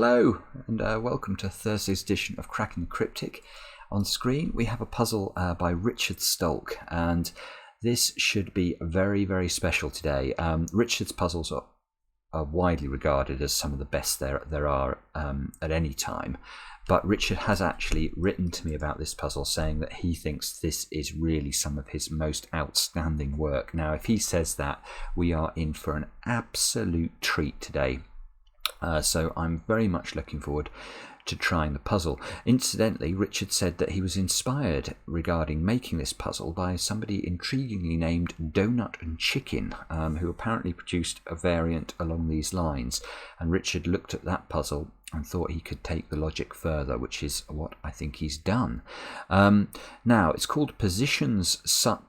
Hello and welcome to Thursday's edition of Cracking the Cryptic. On screen we have a puzzle by Richard Stolk, and this should be very, very special today. Richard's puzzles are widely regarded as some of the best there are at any time, but Richard has actually written to me about this puzzle saying that he thinks this is really some of his most outstanding work. Now if he says that, we are in for an absolute treat today. So I'm very much looking forward to trying the puzzle. Incidentally, Richard said that he was inspired regarding making this puzzle by somebody intriguingly named Donut and Chicken, who apparently produced a variant along these lines. And Richard looked at that puzzle and thought he could take the logic further, which is what I think he's done. Now, it's called Position Sums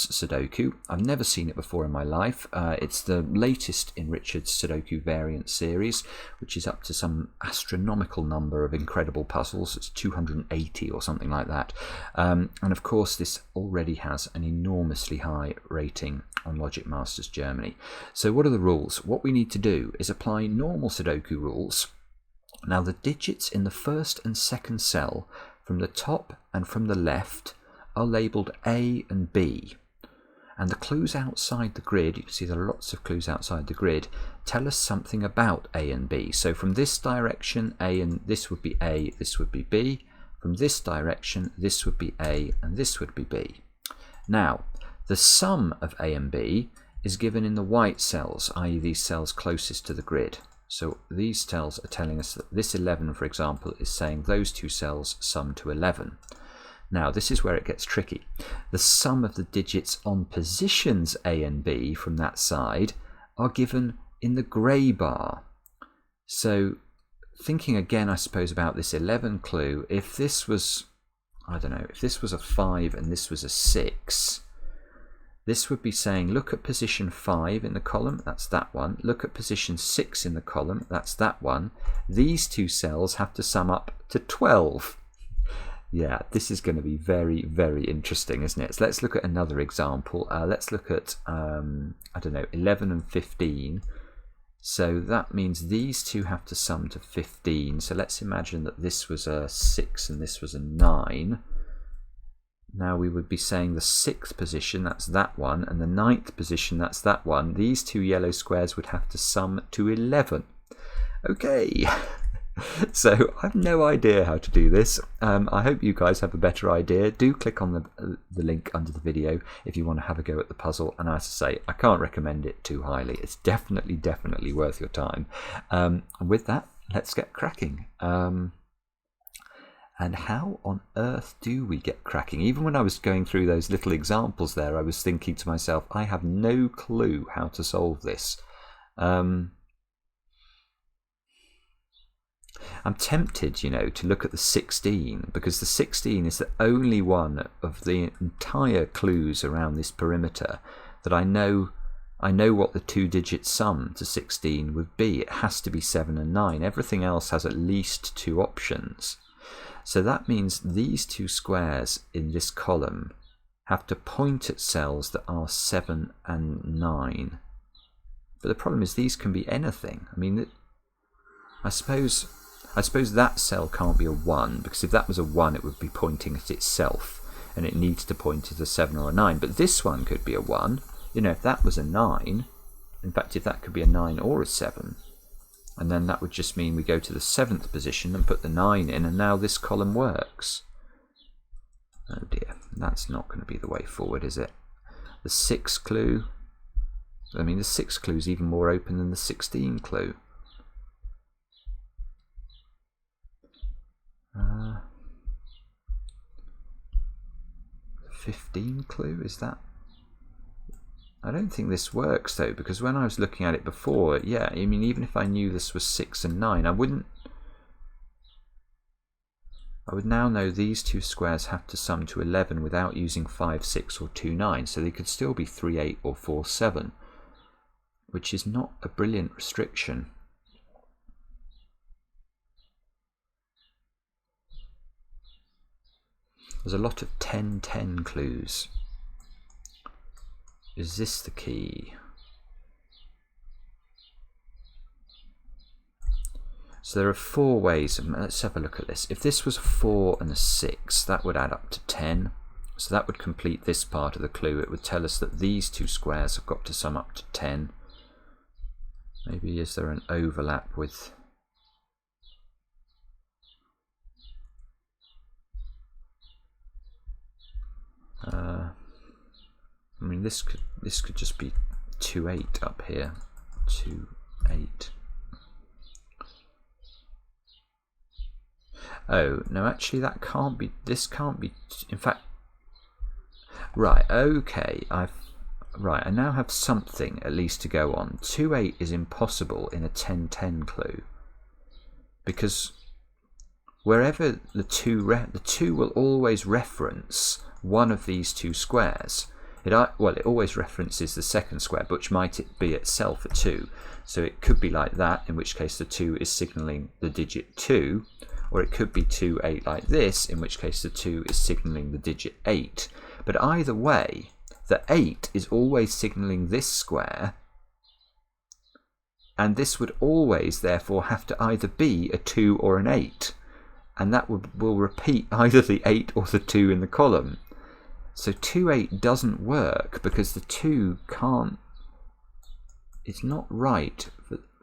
Sudoku. I've never seen it before in my life. It's the latest in Richard's Sudoku variant series, which is up to some astronomical number of incredible puzzles. It's 280 or something like that. And of course, this already has an enormously high rating on Logic Masters Germany. So what are the rules? What we need to do is apply normal Sudoku rules. Now the digits in the first and second cell from the top and from the left are labelled A and B, and the clues outside the grid, you can see there are lots of clues outside the grid, tell us something about A and B. So from this direction, A and this would be A, this would be B. From this direction, this would be A and this would be B. Now the sum of A and B is given in the white cells, i.e. these cells closest to the grid. So these cells are telling us that this 11, for example, is saying those two cells sum to 11. Now this is where it gets tricky. The sum of the digits on positions A and B from that side are given in the grey bar. So thinking again, I suppose, about this 11 clue, if this was, I don't know, if this was a 5 and this was a 6, this would be saying, look at position 5 in the column, that's that one. Look at position 6 in the column, that's that one. These two cells have to sum up to 12. Yeah, this is going to be very, very interesting, isn't it? So let's look at another example. Let's look at, I don't know, 11 and 15. So that means these two have to sum to 15. So let's imagine that this was a 6 and this was a 9. Now we would be saying the 6th position, that's that one, and the 9th position, that's that one. These two yellow squares would have to sum to 11. Okay, so I have no idea how to do this. I hope you guys have a better idea. Do click on the link under the video if you want to have a go at the puzzle. And as I say, I can't recommend it too highly. It's definitely worth your time. And with that, let's get cracking. And how on earth do we get cracking? Even when I was going through those little examples there, I was thinking to myself, I have no clue how to solve this. I'm tempted, you know, to look at the 16, because the 16 is the only one of the entire clues around this perimeter that I know what the two-digit sum to 16 would be. It has to be 7 and 9. Everything else has at least two options. So that means these two squares in this column have to point at cells that are 7 and 9. But the problem is these can be anything. I mean, I suppose that cell can't be a 1, because if that was a 1 it would be pointing at itself, and it needs to point at a 7 or a 9. But this one could be a 1. You know, if that was a 9, in fact if that could be a 9 or a 7, and then that would just mean we go to the 7th position and put the 9 in, and now this column works. Oh dear, that's not going to be the way forward, is it? The 6th clue, I mean the 6th clue is even more open than the 16 clue. The 15 clue, is that? I don't think this works though, because when I was looking at it before, yeah, I mean, even if I knew this was 6 and 9, I would now know these two squares have to sum to 11 without using 5, 6 or 2, 9, so they could still be 3, 8 or 4, 7, which is not a brilliant restriction. There's a lot of 10, 10 clues. Is this the key? So there are 4 ways. Let's have a look at this. If this was a 4 and a 6, that would add up to 10. So that would complete this part of the clue. It would tell us that these 2 squares have got to sum up to 10. Maybe is there an overlap with... I mean, this could just be 2, 8 up here. 2, 8. Oh, no, actually that can't be, this can't be, in fact, right, okay, I now have something at least to go on. 2, 8 is impossible in a 10, 10 clue, because wherever the 2 will always reference one of these 2 squares. It always references the second square, but which might it be itself a 2. So it could be like that, in which case the 2 is signalling the digit 2, or it could be 2, 8 like this, in which case the 2 is signalling the digit 8. But either way, the 8 is always signalling this square, and this would always therefore have to either be a 2 or an 8, and that will repeat either the 8 or the 2 in the column. So 2, 8 doesn't work because the 2 can't, it's not right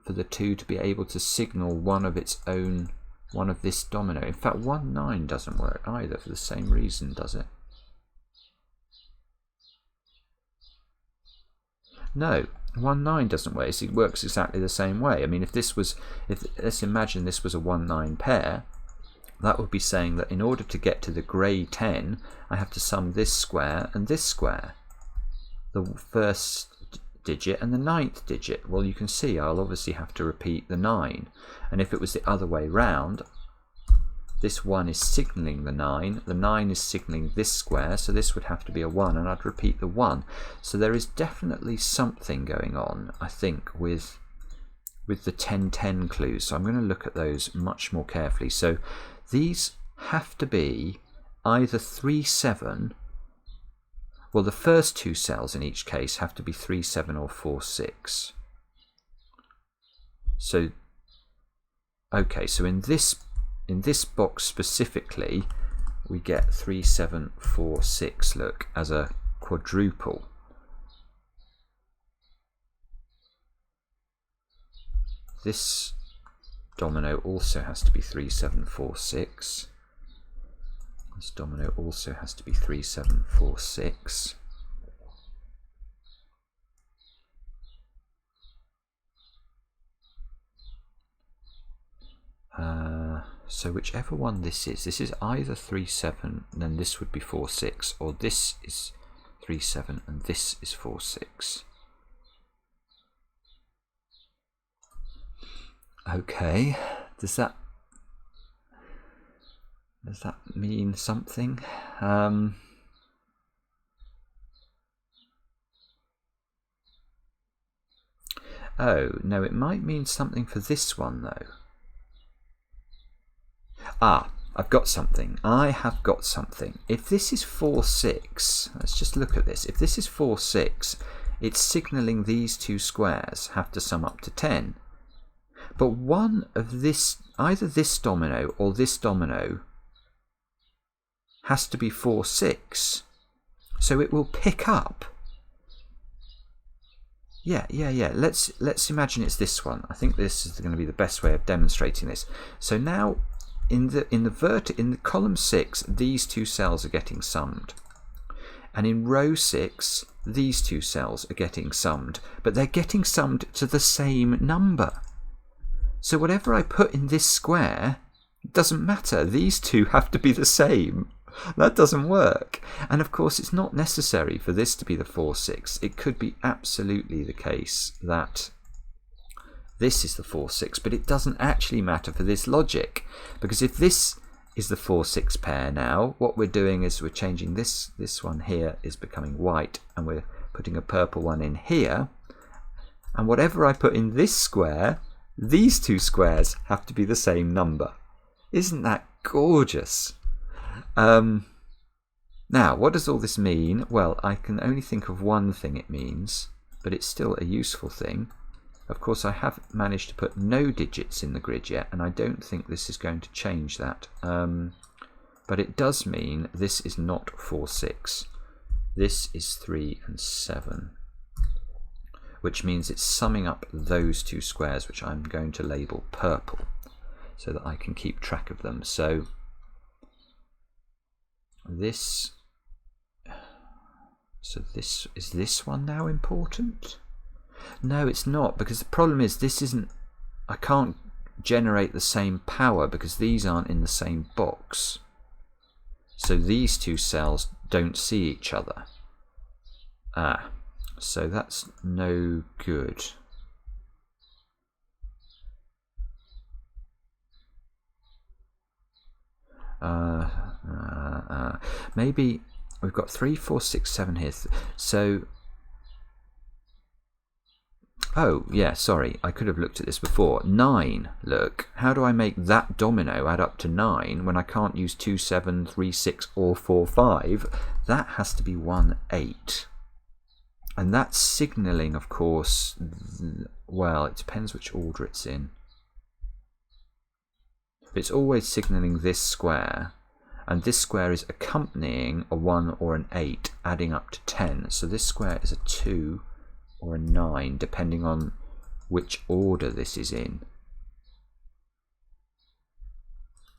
for the 2 to be able to signal one of its own, one of this domino. In fact, 1, 9 doesn't work either for the same reason, does it? No, 1, 9 doesn't work. It works exactly the same way. I mean, let's imagine this was a 1, 9 pair. That would be saying that in order to get to the grey 10, I have to sum this square and this square. The first digit and the 9th digit. Well, you can see I'll obviously have to repeat the 9. And if it was the other way round, this 1 is signalling the 9 is signalling this square, so this would have to be a 1, and I'd repeat the 1. So there is definitely something going on, I think, with the 10, 10 clues. So I'm going to look at those much more carefully. So these have to be either 3, 7, well, the first 2 cells in each case have to be 3, 7 or 4, 6. So, okay, so in this box specifically, we get 3, 7, 4, 6, look, as a quadruple. This domino also has to be 3, 7, 4, 6. This domino also has to be 3, 7, 4, 6. So whichever one this is either 3, 7, and then this would be 4, 6, or this is 3, 7, and this is 4, 6. Okay, does that mean something? Oh, no, it might mean something for this one, though. Ah, I've got something. I have got something. If this is 4, 6, let's just look at this. If this is 4, 6, it's signalling these 2 squares have to sum up to 10. But one of this, either this domino or this domino, has to be 4, 6. So it will pick up. Yeah. Let's imagine it's this one. I think this is going to be the best way of demonstrating this. So now in the column 6, these 2 cells are getting summed. And in row 6, these 2 cells are getting summed, but they're getting summed to the same number. So whatever I put in this square, it doesn't matter. These 2 have to be the same. That doesn't work. And of course, it's not necessary for this to be the 4, 6. It could be absolutely the case that this is the 4, 6, but it doesn't actually matter for this logic. Because if this is the 4, 6 pair now, what we're doing is we're changing this one here is becoming white, and we're putting a purple one in here. And whatever I put in this square, these 2 squares have to be the same number. Isn't that gorgeous? Now, what does all this mean? Well, I can only think of one thing it means, but it's still a useful thing. Of course, I have managed to put no digits in the grid yet, and I don't think this is going to change that. But it does mean this is not 4, 6. This is 3 and 7, which means it's summing up those two squares, which I'm going to label purple so that I can keep track of them. So this is this one now important? No, it's not, because the problem is this isn't, I can't generate the same power because these aren't in the same box. So these two cells don't see each other. So that's no good. Maybe we've got 3, 4, 6, 7 here. So, oh yeah, sorry, I could have looked at this before. 9, look, how do I make that domino add up to 9 when I can't use 2, 7, 3, 6 or 4, 5? That has to be 1, 8. And that's signalling, of course, well, it depends which order it's in. It's always signalling this square, and this square is accompanying a 1 or an 8, adding up to 10. So this square is a 2 or a 9, depending on which order this is in.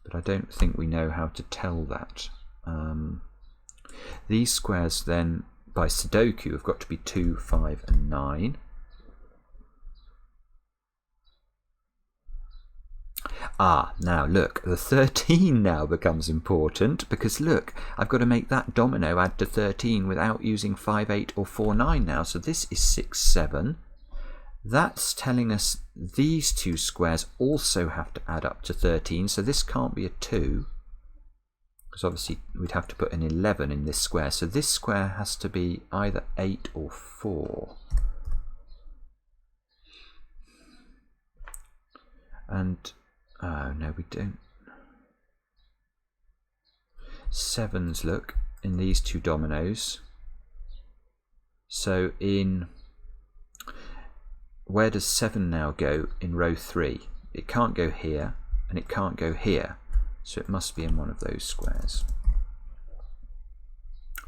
But I don't think we know how to tell that. These squares then, by Sudoku, have got to be 2, 5 and 9. Now look, the 13 now becomes important, because look, I've got to make that domino add to 13 without using 5, 8 or 4, 9 now. So this is 6, 7. That's telling us these two squares also have to add up to 13, so this can't be a 2, because obviously we'd have to put an 11 in this square. So this square has to be either 8 or 4. And oh, no, we don't. 7s, look, in these two dominoes. So in, where does 7 now go in row 3? It can't go here, and it can't go here. So it must be in one of those squares.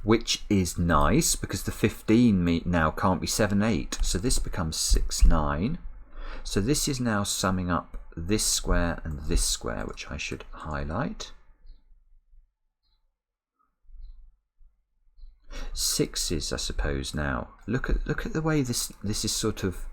Which is nice, because the 15 now can't be 7, 8. So this becomes 6, 9. So this is now summing up this square and this square, which I should highlight. 6s, I suppose, now. Look at the way this is sort of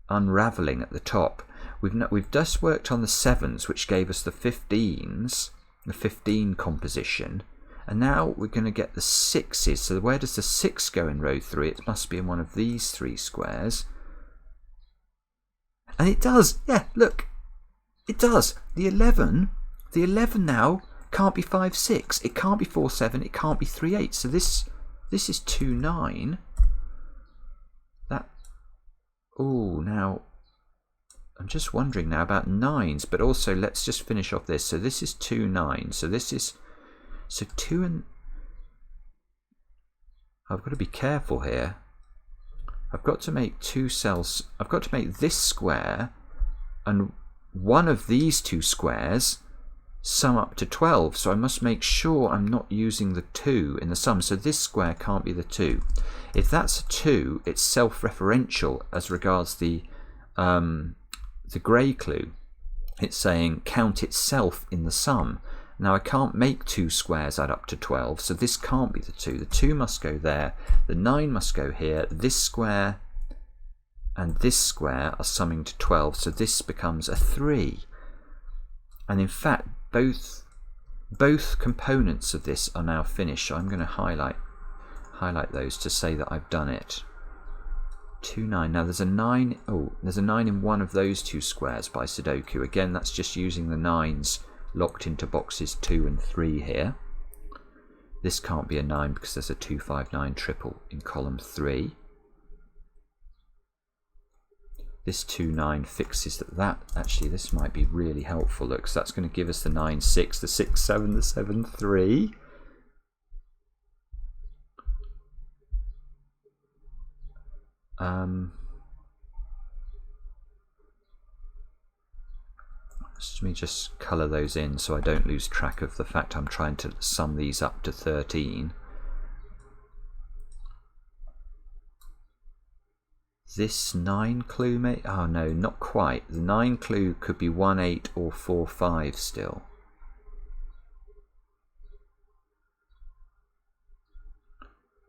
unravelling at the top. We've just worked on the 7s, which gave us the 15s, the 15 composition, and now we're going to get the 6s. So where does the 6 go in row 3? It must be in one of these 3 squares. And it does, yeah, look, it does. The 11 now can't be 5, 6. It can't be 4, 7. It can't be 3, 8. So this is 2, 9. That, oh, now, I'm just wondering now about 9s, but also let's just finish off this. So this is 2, 9. So this is, so 2 and, I've got to be careful here. I've got to make 2 cells. I've got to make this square and one of these 2 squares sum up to 12. So I must make sure I'm not using the 2 in the sum. So this square can't be the 2. If that's a 2, it's self-referential as regards the grey clue. It's saying count itself in the sum. Now I can't make 2 squares add up to 12, so this can't be the 2. The 2 must go there, the 9 must go here, this square and this square are summing to 12, so this becomes a 3. And in fact, both components of this are now finished, so I'm going to highlight those to say that I've done it. 2, 9. Now there's a 9, oh, there's a 9 in one of those 2 squares by Sudoku. Again, that's just using the 9s locked into boxes 2 and 3 here. This can't be a 9 because there's a 2, 5, 9 triple in column 3. This 2, 9 fixes that. Actually, this might be really helpful. Look, so that's going to give us the 9, 6, the 6, 7, the 7, 3. Let me just colour those in so I don't lose track of the fact I'm trying to sum these up to 13. This 9 clue may... oh no, not quite. The 9 clue could be 1, 8 or 4, 5 still.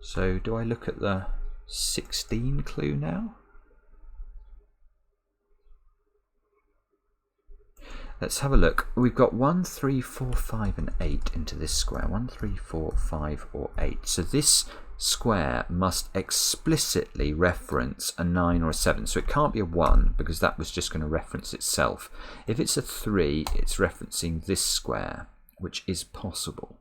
So do I look at the 16 clue now? Let's have a look. We've got 1, 3, 4, 5 and 8 into this square. 1, 3, 4, 5 or 8. So this square must explicitly reference a 9 or a 7. So it can't be a 1 because that was just going to reference itself. If it's a 3, it's referencing this square, which is possible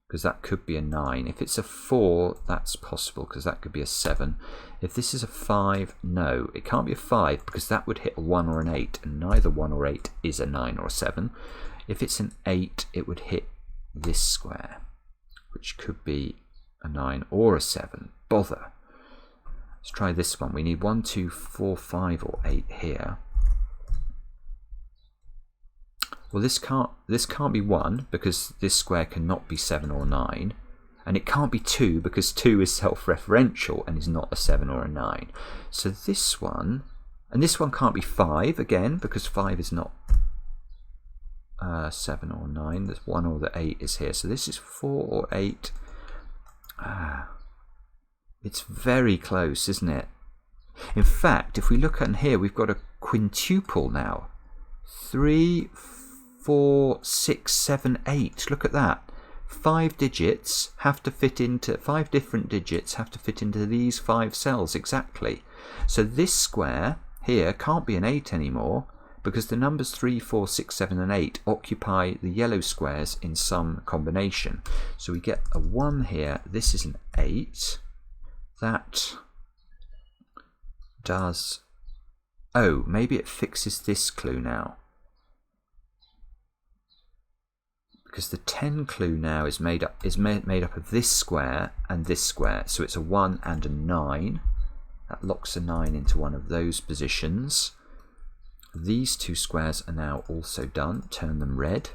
because that could be a 9. If it's a 4, that's possible because that could be a 7. If this is a 5, no, it can't be a 5 because that would hit a 1 or an 8, and neither 1 or 8 is a 9 or a 7. If it's an 8, it would hit this square, which could be a 9 or a 7. Bother. Let's try this one. We need 1, 2, 4, 5 or 8 here. Well, this can't be 1 because this square cannot be 7 or 9, and it can't be 2 because 2 is self-referential and is not a 7 or a 9. So this one, and this one can't be 5 again because 5 is not 7 or 9. The 1 or the 8 is here. So this is 4 or 8. It's very close, isn't it? In fact, if we look at here, we've got a quintuple now. 3, 4, 6, 7, 8. Look at that. 5 digits have to fit into 5 different digits have to fit into these 5 cells exactly. So this square here can't be an 8 anymore because the numbers 3, 4, 6, 7 and 8 occupy the yellow squares in some combination. So we get a 1 here. This is an 8. That does... oh, maybe it fixes this clue now. Because the 10 clue now is made up of this square and this square. So it's a 1 and a 9. That locks a 9 into one of those positions. These two squares are now also done. Turn them red.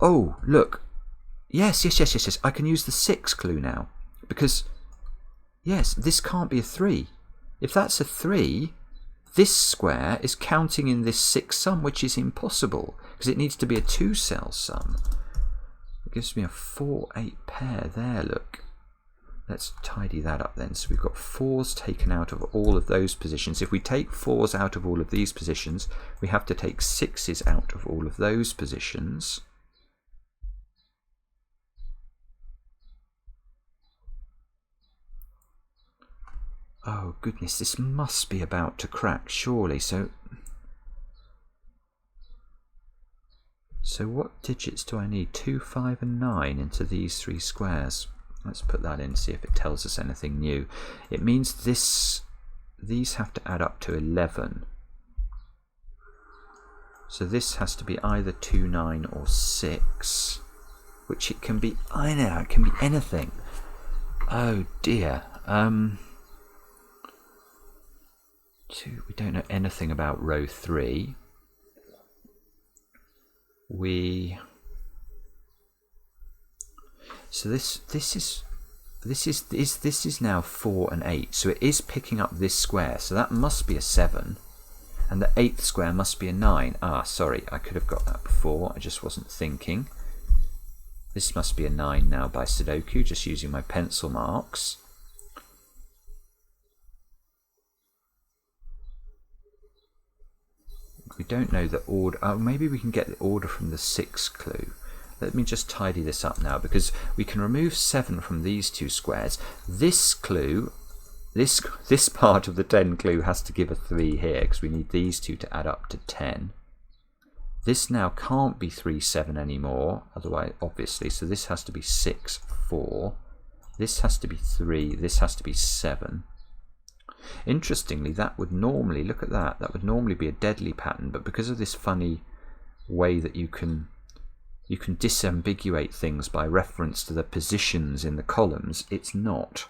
Oh, look. Yes. I can use the 6 clue now. Because, yes, this can't be a 3. If that's a 3, this square is counting in this 6 sum, which is impossible. Because it needs to be a 2-cell sum. It gives me a 4, 8 pair there, look. Let's tidy that up then. So we've got 4s taken out of all of those positions. If we take 4s out of all of these positions, we have to take 6s out of all of those positions. Oh goodness, this must be about to crack, surely. So what digits do I need? 2, 5 and 9 into these 3 squares. Let's put that in, see if it tells us anything new. It means these have to add up to 11. So this has to be either 2, 9 or 6, which it can be, I know, it can be anything. Oh dear. 2, we don't know anything about row 3. So this is now 4 and 8. So it is picking up this square. So that must be a 7, and the 8th square must be a 9. Ah, sorry, I could have got that before. I just wasn't thinking. This must be a 9 now by Sudoku, just using my pencil marks. We don't know the order. Oh, maybe we can get the order from the 6th clue. Let me just tidy this up now, because we can remove 7 from these 2 squares. This clue, this part of the 10 clue has to give a 3 here, because we need these 2 to add up to 10. This now can't be 3, 7 anymore, otherwise, obviously, so this has to be 6, 4. This has to be 3, this has to be 7. Interestingly, that would normally, look at that, that would normally be a deadly pattern, but because of this funny way that you can disambiguate things by reference to the positions in the columns, it's not.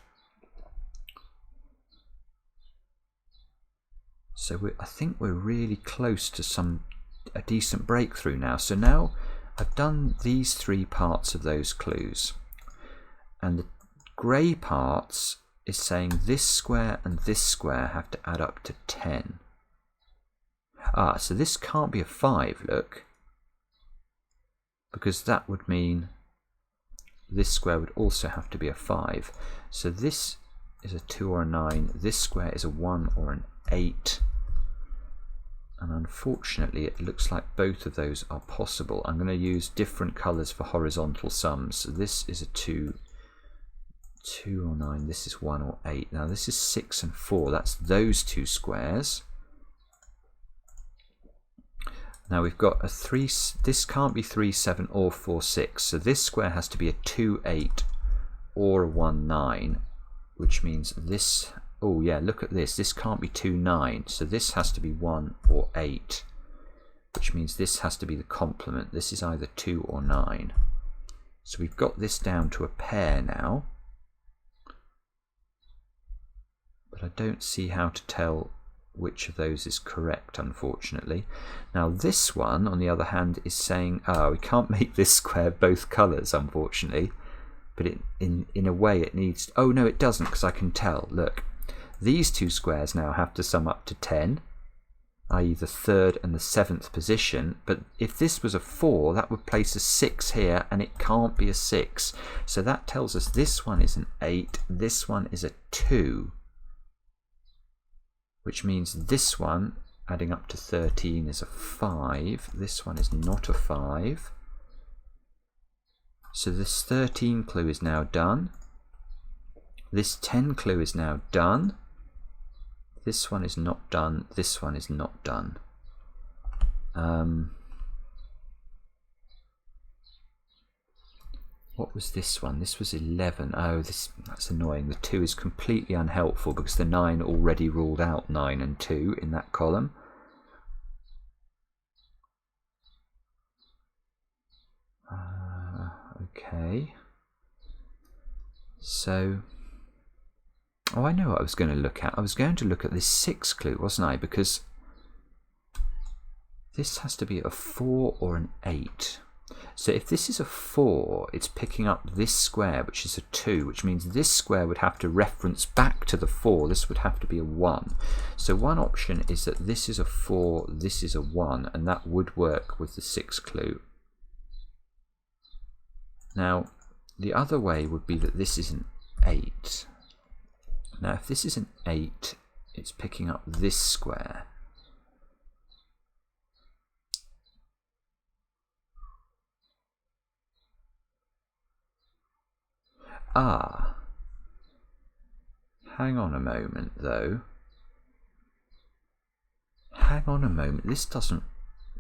So I think we're really close to a decent breakthrough now. So now I've done these 3 parts of those clues, and the grey parts is saying this square and this square have to add up to 10. So this can't be a 5, look, because that would mean this square would also have to be a 5. So this is a 2 or a 9, this square is a 1 or an 8, and unfortunately it looks like both of those are possible. I'm going to use different colours for horizontal sums. So this is a 2 or 9, this is 1 or 8. Now this is 6 and 4, that's those 2 squares. Now we've got a 3, this can't be 3, 7 or 4, 6, so this square has to be a 2, 8 or a 1, 9, which means this, oh yeah, look at this, this can't be 2, 9, so this has to be 1 or 8, which means this has to be the complement. This is either 2 or 9. So we've got this down to a pair now, but I don't see how to tell which of those is correct, unfortunately. Now this one, on the other hand, is saying, we can't make this square both colours, unfortunately, but in a way it needs, oh no it doesn't, because I can tell, look, these 2 squares now have to sum up to 10, i.e. the 3rd and the 7th position, but if this was a 4 that would place a 6 here, and it can't be a 6, so that tells us this one is an 8, this one is a 2, which means this one, adding up to 13, is a 5. This one is not a 5. So this 13 clue is now done. This 10 clue is now done. This one is not done. This one is not done. What was this one? This was 11. Oh, that's annoying. The 2 is completely unhelpful because the 9 already ruled out 9 and 2 in that column. Okay. So, oh, I know what I was going to look at. I was going to look at this 6 clue, wasn't I? Because this has to be a 4 or an 8. So if this is a 4, it's picking up this square, which is a 2, which means this square would have to reference back to the 4. This would have to be a 1. So one option is that this is a 4, this is a 1, and that would work with the 6 clue. Now, the other way would be that this is an 8. Now, if this is an 8, it's picking up this square. Hang on a moment though. Hang on a moment, this doesn't,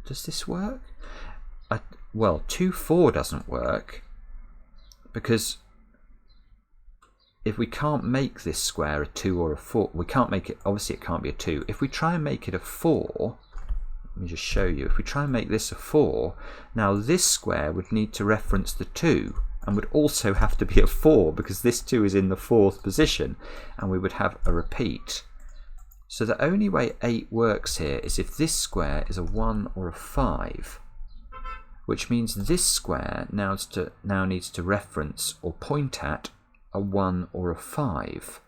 does this work? Well, 2, 4 doesn't work because if we can't make this square a 2 or a 4, we can't make it, obviously it can't be a 2. If we try and make it a 4, let me just show you, if we try and make this a 4, now this square would need to reference the 2. And would also have to be a 4 because this 2 is in the 4th position, and we would have a repeat. So the only way 8 works here is if this square is a 1 or a 5, which means this square now needs to reference or point at a 1 or a 5.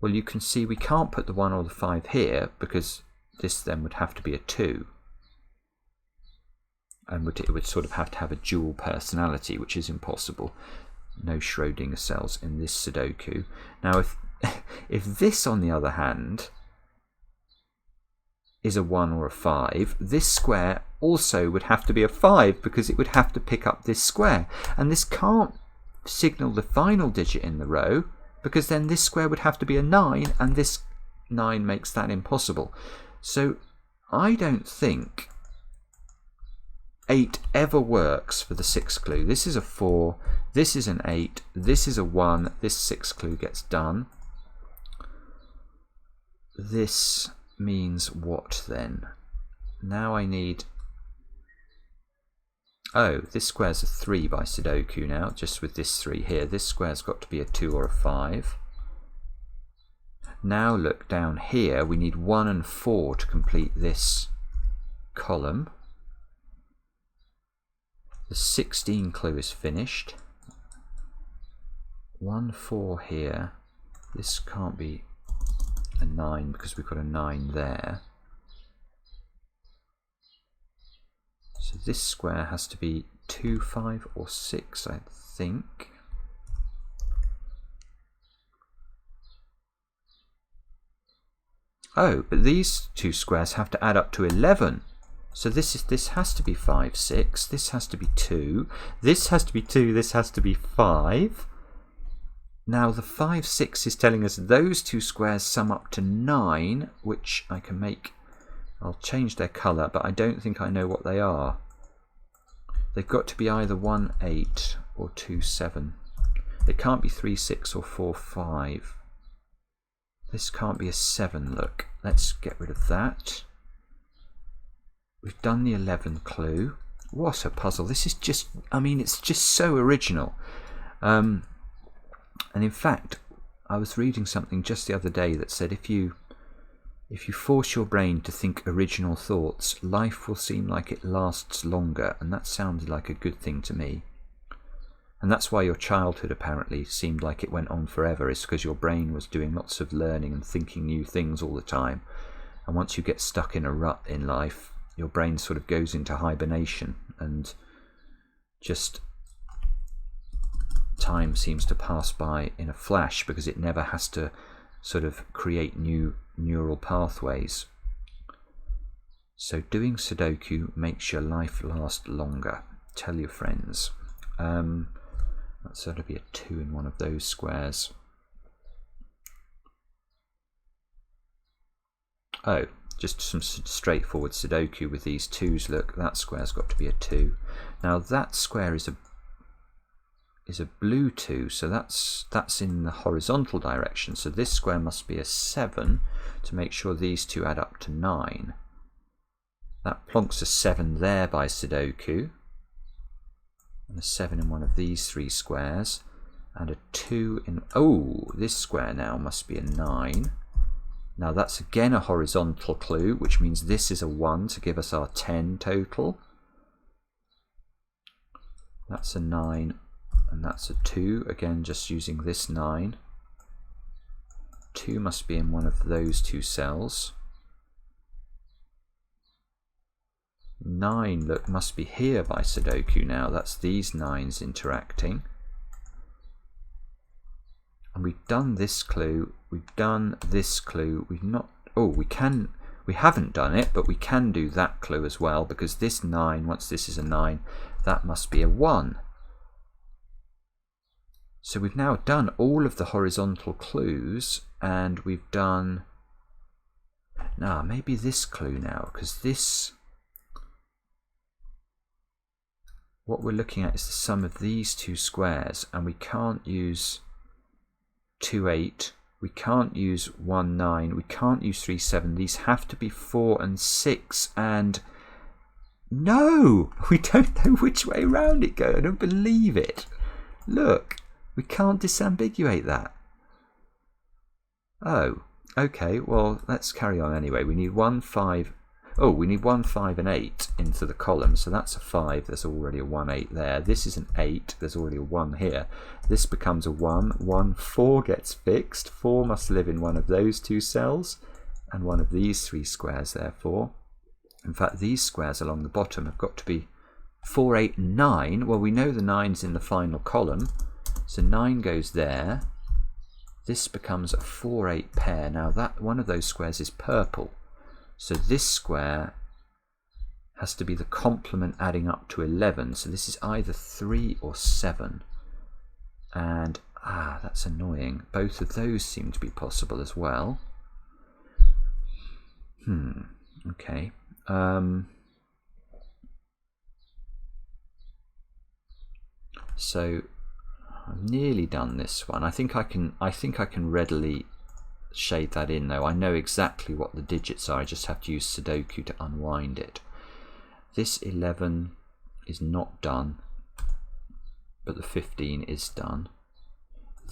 Well, you can see we can't put the 1 or the 5 here because this then would have to be a 2. And it would sort of have to have a dual personality, which is impossible. No Schrödinger cells in this Sudoku. Now, if this, on the other hand, is a 1 or a 5, this square also would have to be a 5 because it would have to pick up this square. And this can't signal the final digit in the row because then this square would have to be a 9, and this 9 makes that impossible. So I don't think 8 ever works for the 6 clue. This is a 4, this is an 8, this is a 1, this 6 clue gets done. This means what then? Now I need, oh, this square's a 3 by Sudoku now, just with this 3 here. This square's got to be a 2 or a 5. Now look down here, we need 1 and 4 to complete this column. The 16 clue is finished. 1, 4 here. This can't be a 9 because we've got a 9 there. So this square has to be 2, 5 or 6, I think. Oh, but these two squares have to add up to 11. So this has to be 5, 6. This has to be 2. This has to be 2. This has to be 5. Now the 5, 6 is telling us those two squares sum up to 9, which I can make. I'll change their colour, but I don't think I know what they are. They've got to be either 1, 8 or 2, 7. They can't be 3, 6 or 4, 5. This can't be a 7, look. Let's get rid of that. We've done the 11 clue. What a puzzle. This is just, I mean, it's just so original. And in fact, I was reading something just the other day that said if you force your brain to think original thoughts, life will seem like it lasts longer, and that sounded like a good thing to me. And that's why your childhood apparently seemed like it went on forever, is because your brain was doing lots of learning and thinking new things all the time. And once you get stuck in a rut in life, your brain sort of goes into hibernation, and just time seems to pass by in a flash because it never has to sort of create new neural pathways. So doing Sudoku makes your life last longer. Tell your friends. That's going to be a 2 in one of those squares. Oh, just some straightforward Sudoku with these 2's. Look, that square's got to be a 2. Now that square is a blue 2, so that's in the horizontal direction. So this square must be a 7 to make sure these two add up to 9. That plonks a 7 there by Sudoku, and a 7 in one of these 3 squares, and a 2 in, oh, this square now must be a 9. Now that's again a horizontal clue, which means this is a 1 to give us our 10 total. That's a 9, and that's a 2, again just using this 9. 2 must be in one of those 2 cells. 9, look, must be here by Sudoku now. That's these 9's interacting. And we've done this clue, we've done this clue, we've not, oh, we haven't done it, but we can do that clue as well, because this 9, once this is a 9, that must be a 1. So we've now done all of the horizontal clues, and we've done, now maybe this clue now, because this, what we're looking at is the sum of these 2 squares, and we can't use 2, 8, we can't use 1, 9, we can't use 3, 7, these have to be 4 and 6, and no, we don't know which way round it goes. I don't believe it. Look, we can't disambiguate that. Oh, okay, well, let's carry on anyway. We need 1, 5, oh, we need 1, 5 and 8 into the column, so that's a 5, there's already a 1, 8 there. This is an 8, there's already a 1 here. This becomes a 1, 1, 4 gets fixed. 4 must live in one of those 2 cells, and one of these 3 squares therefore. In fact, these squares along the bottom have got to be 4, 8 and 9. Well, we know the 9's in the final column, so 9 goes there. This becomes a 4, 8 pair. Now that one of those squares is purple, so this square has to be the complement adding up to 11. So this is either 3 or 7. And, that's annoying. Both of those seem to be possible as well. Okay. So I've nearly done this one. I think I can readily shade that in though. I know exactly what the digits are. I just have to use Sudoku to unwind it. This 11 is not done, but the 15 is done.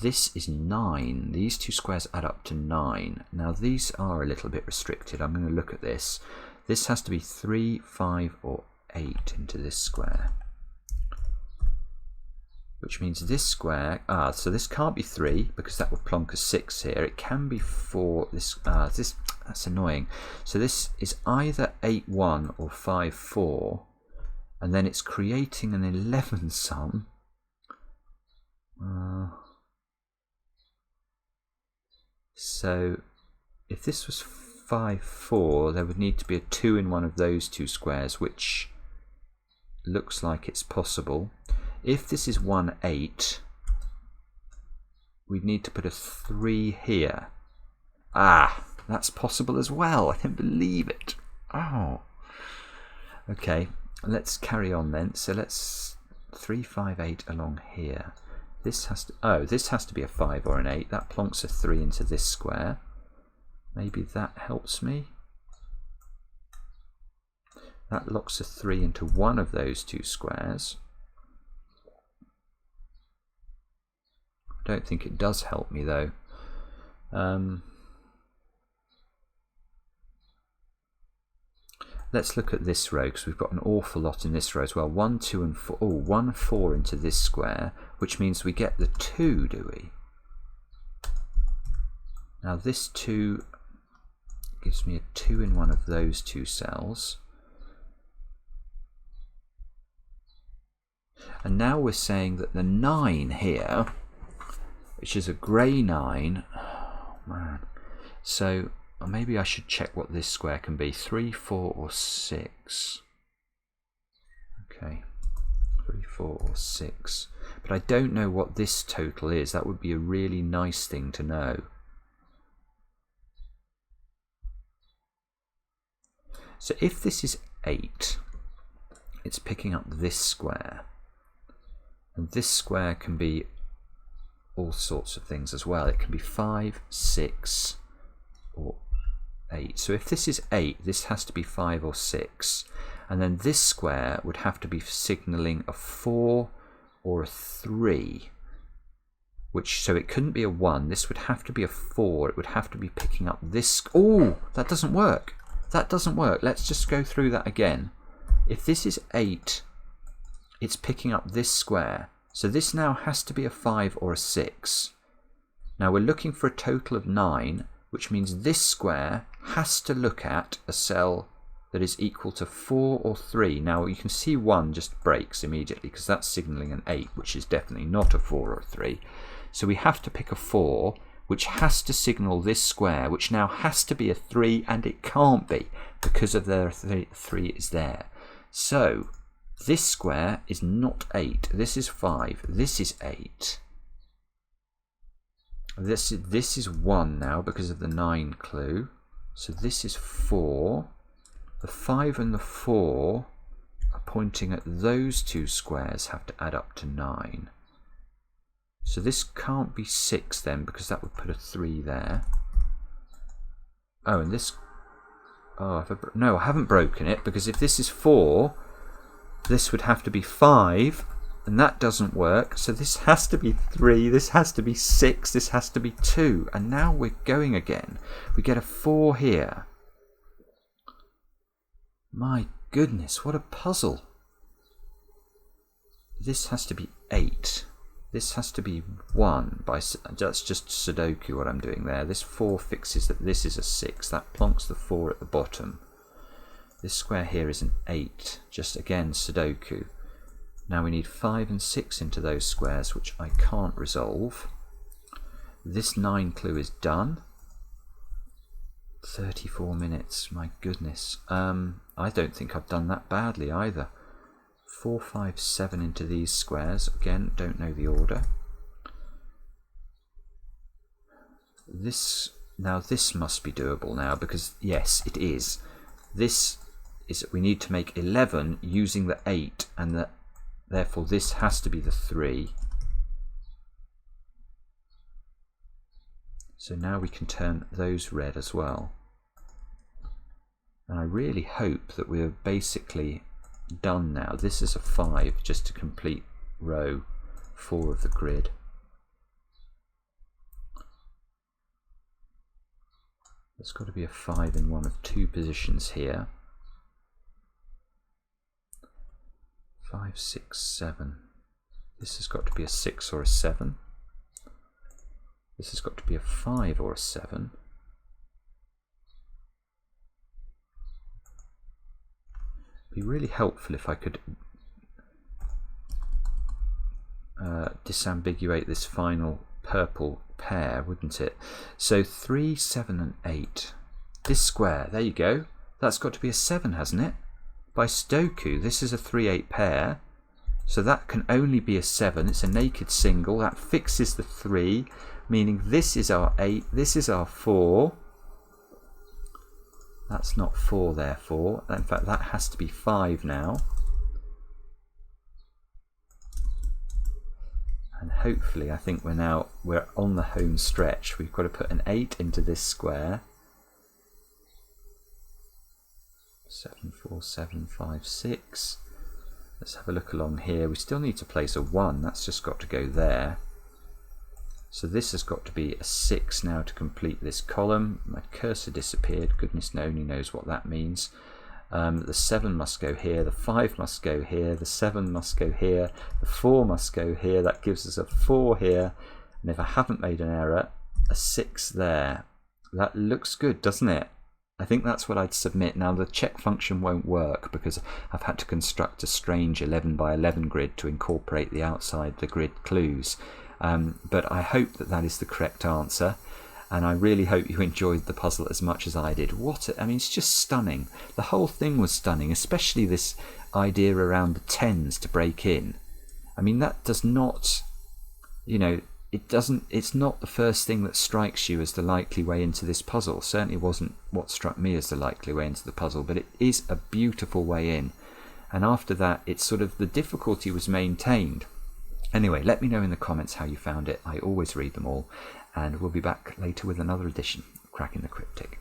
this is 9. These two squares add up to 9. Now these are a little bit restricted. I'm going to look at this. This has to be 3, 5 or 8 into this square. Which means this square, so this can't be 3 because that would plonk a 6 here. It can be 4, that's annoying. So this is either 8, 1 or 5, 4. And then it's creating an 11 sum. So if this was 5, 4, there would need to be a 2 in one of those two squares, which looks like it's possible. If this is 1, 8, we'd need to put a 3 here. That's possible as well. I can't believe it. Okay, let's carry on then. So let's 3, 5, 8 along here. This has to, this has to be a 5 or an 8. That plonks a 3 into this square. Maybe that helps me. That locks a 3 into one of those two squares. I don't think it does help me though. Let's look at this row because we've got an awful lot in this row as well. 1, 2 and 4. 1, 4 into this square, which means we get the 2, do we? Now this 2 gives me a 2 in one of those two cells. And now we're saying that the 9 here, which is a grey 9, oh man. So maybe I should check what this square can be. 3, 4 or 6. Okay, 3, 4 or 6. But I don't know what this total is. That would be a really nice thing to know. So if this is 8, it's picking up this square. And this square can be all sorts of things as well. It can be 5, 6 or 8. So if this is 8, this has to be 5 or 6. And then this square would have to be signalling a 4 or a 3. So it couldn't be a 1. This would have to be a 4. It would have to be picking up this. Oh, that doesn't work. That doesn't work. Let's just go through that again. If this is 8, it's picking up this square. So this now has to be a 5 or a 6. Now we're looking for a total of 9, which means this square has to look at a cell that is equal to 4 or 3. Now you can see 1 just breaks immediately because that's signalling an 8, which is definitely not a 4 or a 3. So we have to pick a 4, which has to signal this square, which now has to be a 3, and it can't be because of the 3 is there. So this square is not 8. This is 5. This is 8. This is 1 now because of the 9 clue. So this is 4. The 5 and the 4 are pointing at those two squares, have to add up to 9. So this can't be 6 then, because that would put a 3 there. Oh, and this... Oh, no, I haven't broken it, because if this is 4, this would have to be 5, and that doesn't work. So this has to be 3, this has to be 6, this has to be 2. And now we're going again. We get a 4 here. My goodness, what a puzzle. This has to be 8. This has to be 1. That's just Sudoku what I'm doing there. This 4 fixes that this is a 6. That plonks the 4 at the bottom. This square here is an 8. Just again Sudoku. Now we need 5 and 6 into those squares, which I can't resolve. This 9 clue is done. 34 minutes, my goodness. I don't think I've done that badly either. 4, 5, 7 into these squares. Again, don't know the order. This must be doable now, because yes, it is. This is, we need to make 11 using the 8, and therefore this has to be the 3. So now we can turn those red as well. And I really hope that we're basically done now. This is a 5 just to complete row 4 of the grid. There's got to be a 5 in one of two positions here. 5, 6, 7. This has got to be a 6 or a 7. This has got to be a 5 or a 7. It'd be really helpful if I could disambiguate this final purple pair, wouldn't it? So 3, 7 and 8. This square, there you go. That's got to be a 7, hasn't it? By Sudoku, this is a 3-8 pair. So that can only be a 7. It's a naked single. That fixes the 3, meaning this is our 8, this is our 4. That's not 4, therefore. In fact, that has to be 5 now. And hopefully, I think we're on the home stretch. We've got to put an 8 into this square. 7, 4, 7, 5, 6. Let's have a look along here. We still need to place a 1. That's just got to go there. So this has got to be a 6 now to complete this column. My cursor disappeared. Goodness only knows what that means. The 7 must go here. The 5 must go here. The 7 must go here. The 4 must go here. That gives us a 4 here. And if I haven't made an error, a 6 there. That looks good, doesn't it? I think that's what I'd submit. Now the check function won't work because I've had to construct a strange 11 by 11 grid to incorporate the outside the grid clues. But I hope that that is the correct answer, and I really hope you enjoyed the puzzle as much as I did. I mean, it's just stunning. The whole thing was stunning, especially this idea around the 10s to break in. I mean, that does not, you know, it's not the first thing that strikes you as the likely way into this puzzle. Certainly wasn't what struck me as the likely way into the puzzle, but it is a beautiful way in. And after that, it's sort of the difficulty was maintained. Anyway, let me know in the comments how you found it. I always read them all, and we'll be back later with another edition of Cracking the Cryptic.